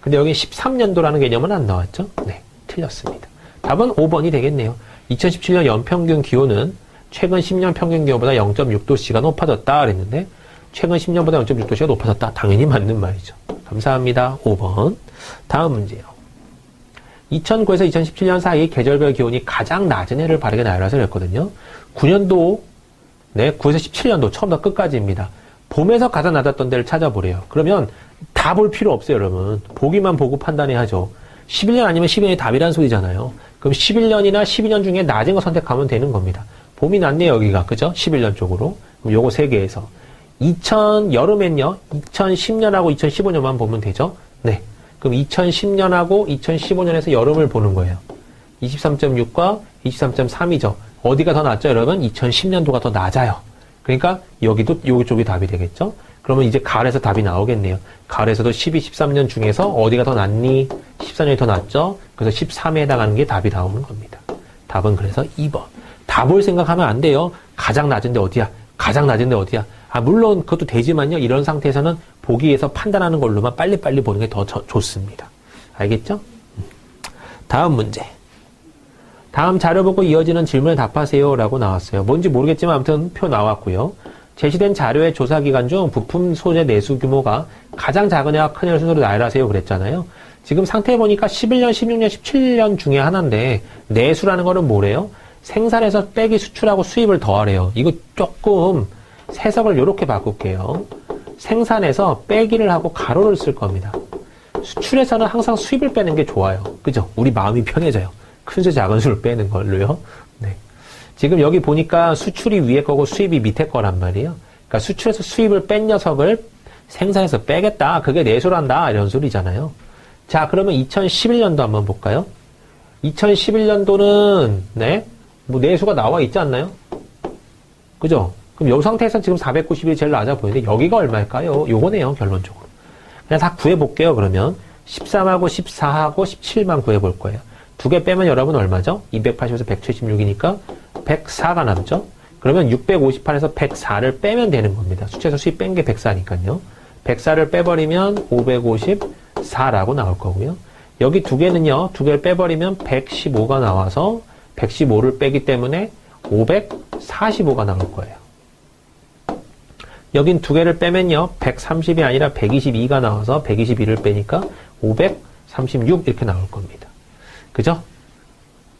근데 여기 13년도라는 개념은 안 나왔죠? 네, 틀렸습니다. 답은 5번이 되겠네요. 2017년 연평균 기온은 최근 10년 평균 기온보다 0.6도씨가 높아졌다 그랬는데 최근 10년보다 0.6도씨가 높아졌다. 당연히 맞는 말이죠. 감사합니다. 5번. 다음 문제요. 2009에서 2017년 사이 계절별 기온이 가장 낮은 해를 바르게 나열해서 그랬거든요. 9년도, 9에서 17년도 처음부터 끝까지입니다. 봄에서 가장 낮았던 데를 찾아보래요. 그러면 다 볼 필요 없어요, 여러분. 보기만 보고 판단해야죠. 11년 아니면 12년이 답이란 소리잖아요. 그럼 11년이나 12년 중에 낮은 거 선택하면 되는 겁니다. 봄이 낮네요, 여기가. 그죠? 11년 쪽으로. 그럼 요거 3개에서. 여름엔요, 2010년하고 2015년만 보면 되죠? 네. 그럼 2010년하고 2015년에서 여름을 보는 거예요. 23.6과 23.3이죠. 어디가 더 낮죠, 여러분? 2010년도가 더 낮아요. 그러니까 여기도 여기 쪽이 답이 되겠죠? 그러면 이제 가을에서 답이 나오겠네요. 가을에서도 12, 13년 중에서 어디가 더 낮니? 14년이 더 낮죠? 그래서 13에 해당하는 게 답이 나오는 겁니다. 답은 그래서 2번. 다 볼 생각하면 안 돼요. 가장 낮은데 어디야? 가장 낮은데 어디야? 물론 그것도 되지만요. 이런 상태에서는 보기에서 판단하는 걸로만 빨리빨리 보는 게 더 좋습니다. 알겠죠? 다음 문제. 다음 자료 보고 이어지는 질문에 답하세요 라고 나왔어요. 뭔지 모르겠지만 아무튼 표 나왔고요. 제시된 자료의 조사 기간 중 부품 소재 내수 규모가 가장 작은 해와 큰 해를 순서로 나열하세요 그랬잖아요. 지금 상태 보니까 11년, 16년, 17년 중에 하나인데 내수라는 거는 뭐래요? 생산해서 빼기 수출하고 수입을 더하래요. 이거 조금 해석을 이렇게 바꿀게요. 생산해서 빼기를 하고 가로를 쓸 겁니다. 수출에서는 항상 수입을 빼는 게 좋아요. 그죠? 우리 마음이 편해져요. 큰 수 작은 수를 빼는 걸로요. 네. 지금 여기 보니까 수출이 위에 거고 수입이 밑에 거란 말이에요. 그러니까 수출에서 수입을 뺀 녀석을 생산해서 빼겠다. 그게 내수란다. 이런 소리잖아요. 자, 그러면 2011년도 한번 볼까요? 2011년도는, 네, 뭐 내수가 나와 있지 않나요? 그죠? 그럼 이 상태에서 지금 490이 제일 낮아 보이는데 여기가 얼마일까요? 요거네요, 결론적으로. 그냥 다 구해볼게요, 그러면. 13하고 14하고 17만 구해볼 거예요. 두 개 빼면 여러분 얼마죠? 280에서 176이니까 104가 남죠? 그러면 658에서 104를 빼면 되는 겁니다. 수치에서 수입 뺀 게 104니까요. 104를 빼버리면 554라고 나올 거고요. 여기 두 개는요, 두 개를 빼버리면 115가 나와서 115를 빼기 때문에 545가 나올 거예요. 여긴 두 개를 빼면요, 130이 아니라 122가 나와서 122를 빼니까 536 이렇게 나올 겁니다. 그죠?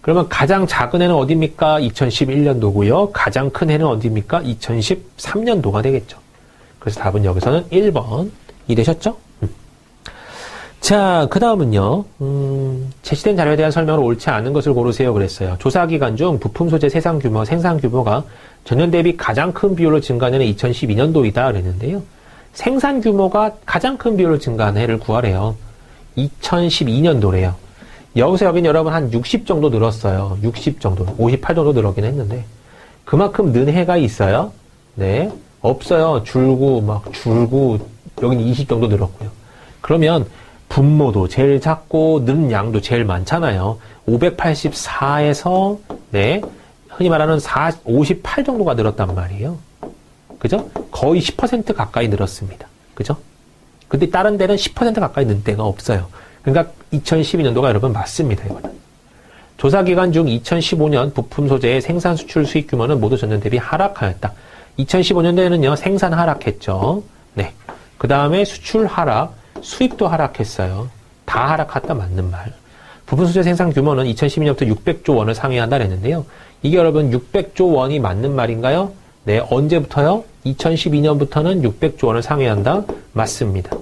그러면 가장 작은 해는 어디입니까? 2011년도고요. 가장 큰 해는 어디입니까? 2013년도가 되겠죠. 그래서 답은 여기서는 1번. 이해되셨죠? 자, 그 다음은요. 제시된 자료에 대한 설명을 옳지 않은 것을 고르세요. 그랬어요. 조사기간 중 부품 소재 생산 규모가 전년 대비 가장 큰 비율로 증가한 해는 2012년도이다. 그랬는데요. 생산 규모가 가장 큰 비율로 증가한 해를 구하래요. 2012년도래요. 여기서 여긴 여러분 한 60 정도 늘었어요. 60 정도. 58 정도 늘었긴 했는데. 그만큼 는 해가 있어요? 네. 없어요. 줄고, 여긴 20 정도 늘었고요. 그러면 분모도 제일 작고 는 양도 제일 많잖아요. 584에서, 네. 흔히 말하는 58 정도가 늘었단 말이에요. 그죠? 거의 10% 가까이 늘었습니다. 그죠? 근데 다른 데는 10% 가까이 는 데가 없어요. 그러니까 2012년도가 여러분 맞습니다. 이거는. 조사기간 중 2015년 부품 소재의 생산 수출 수익 규모는 모두 전년 대비 하락하였다. 2015년도에는요, 생산 하락했죠. 네. 그 다음에 수출 하락, 수입도 하락했어요. 다 하락했다 맞는 말. 부품 소재 생산 규모는 2012년부터 600조 원을 상회한다 그랬는데요. 이게 여러분 600조 원이 맞는 말인가요? 네. 언제부터요? 2012년부터는 600조 원을 상회한다? 맞습니다.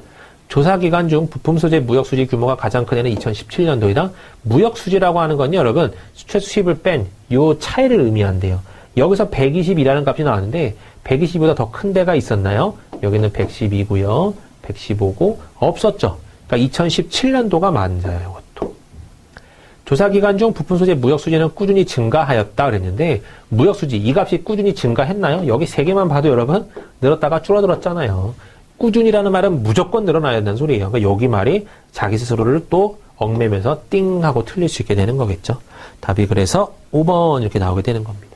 조사기간 중 부품 소재 무역 수지 규모가 가장 큰 해는 2017년도이다. 무역 수지라고 하는 건요, 여러분, 수출 수입을 뺀 요 차이를 의미한대요. 여기서 120이라는 값이 나왔는데 120보다 더 큰 데가 있었나요? 여기는 112고요. 115고 없었죠. 그러니까 2017년도가 맞아요, 이것도. 조사기간 중 부품 소재 무역 수지는 꾸준히 증가하였다 그랬는데 무역 수지 이 값이 꾸준히 증가했나요? 여기 세 개만 봐도 여러분 늘었다가 줄어들었잖아요. 꾸준히라는 말은 무조건 늘어나야 된다는 소리예요. 그러니까 여기 말이 자기 스스로를 또 얽매면서 띵 하고 틀릴 수 있게 되는 거겠죠. 답이 그래서 5번 이렇게 나오게 되는 겁니다.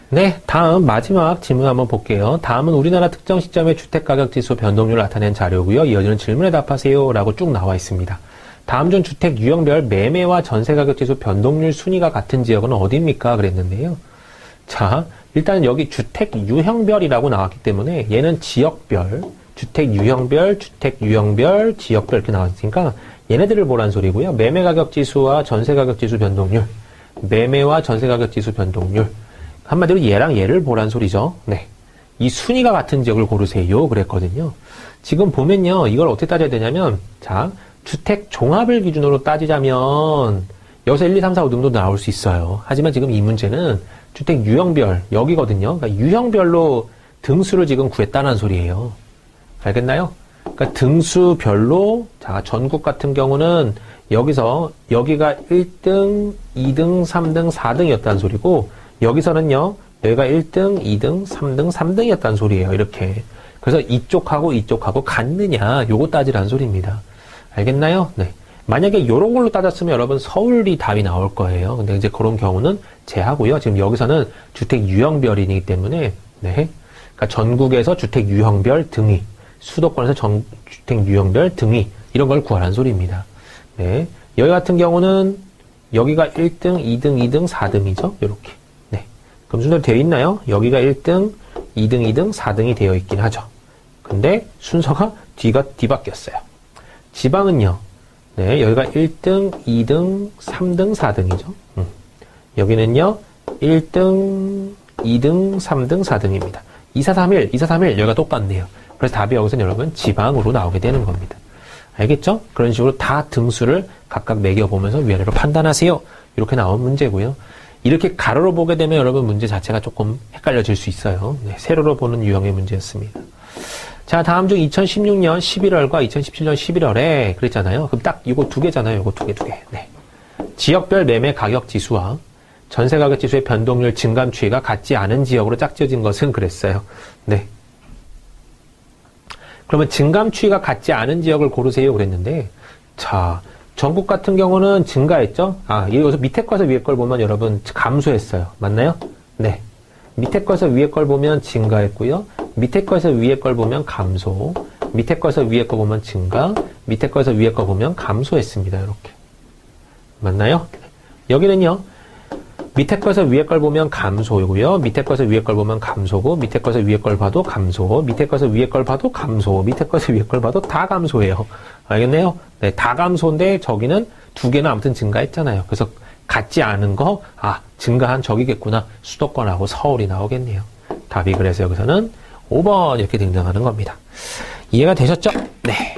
네, 다음 마지막 질문 한번 볼게요. 다음은 우리나라 특정 시점의 주택가격지수 변동률을 나타낸 자료고요. 이어지는 질문에 답하세요 라고 쭉 나와 있습니다. 다음 중 주택 유형별 매매와 전세가격지수 변동률 순위가 같은 지역은 어디입니까? 그랬는데요. 자, 일단 여기 주택 유형별이라고 나왔기 때문에 얘는 지역별, 주택 유형별, 지역별 이렇게 나왔으니까 얘네들을 보란 소리고요. 매매가격지수와 전세가격지수 변동률, 매매와 전세가격지수 변동률. 한마디로 얘랑 얘를 보란 소리죠. 네. 이 순위가 같은 지역을 고르세요. 그랬거든요. 지금 보면요. 이걸 어떻게 따져야 되냐면, 자, 주택 종합을 기준으로 따지자면, 여기서 1, 2, 3, 4, 5 등도 나올 수 있어요. 하지만 지금 이 문제는 주택 유형별, 여기거든요. 그러니까 유형별로 등수를 지금 구했다는 소리예요. 알겠나요? 그러니까 등수별로, 자, 전국 같은 경우는 여기가 1등, 2등, 3등, 4등이었다는 소리고, 여기서는요, 여기가 1등, 2등, 3등, 3등이었다는 소리예요. 이렇게. 그래서 이쪽하고 같느냐, 요거 따지라는 소리입니다. 알겠나요? 네. 만약에 요런 걸로 따졌으면 여러분 서울이 답이 나올 거예요. 근데 이제 그런 경우는 제하고요. 지금 여기서는 주택 유형별이기 때문에, 네. 그러니까 전국에서 주택 유형별 등위, 수도권에서 주택 유형별 등위, 이런 걸 구하라는 소리입니다. 네. 여기 같은 경우는 여기가 1등, 2등, 2등, 4등이죠. 요렇게. 그럼 순서대로 되어 있나요? 여기가 1등, 2등, 4등이 되어 있긴 하죠. 근데 순서가 뒤바뀌었어요. 지방은요. 네, 여기가 1등, 2등, 3등, 4등이죠. 여기는요. 1등, 2등, 3등, 4등입니다. 2, 4, 3, 1, 2, 4, 3, 1 여기가 똑같네요. 그래서 답이 여기서 여러분 지방으로 나오게 되는 겁니다. 알겠죠? 그런 식으로 다 등수를 각각 매겨보면서 위아래로 판단하세요. 이렇게 나온 문제고요. 이렇게 가로로 보게 되면 여러분 문제 자체가 조금 헷갈려질 수 있어요. 네, 세로로 보는 유형의 문제였습니다. 자, 다음 중 2016년 11월과 2017년 11월에 그랬잖아요. 그럼 딱 이거 두 개잖아요. 이거 두 개. 네. 지역별 매매 가격 지수와 전세 가격 지수의 변동률 증감 추이가 같지 않은 지역으로 짝지어진 것은 그랬어요. 네. 그러면 증감 추이가 같지 않은 지역을 고르세요 그랬는데, 자, 전국 같은 경우는 증가했죠? 여기서 밑에 거에서 위에 걸 보면 여러분 감소했어요. 맞나요? 네. 밑에 거에서 위에 걸 보면 증가했고요. 밑에 거에서 위에 걸 보면 감소. 밑에 거에서 위에 거 보면 증가. 밑에 거에서 위에 거 보면 감소했습니다. 이렇게. 맞나요? 여기는요. 밑에 거에서 위에 걸 보면 감소고요. 밑에 거에서 위에 걸 보면 감소고, 밑에 거에서 위에 걸 봐도 감소, 밑에 거에서 위에 걸 봐도 감소, 밑에 거에서 위에 걸 봐도 다 감소예요. 알겠네요? 네, 다 감소인데 저기는 두 개는 아무튼 증가했잖아요. 그래서 같지 않은 거, 증가한 저기겠구나. 수도권하고 서울이 나오겠네요. 답이 그래서 여기서는 5번 이렇게 등장하는 겁니다. 이해가 되셨죠? 네.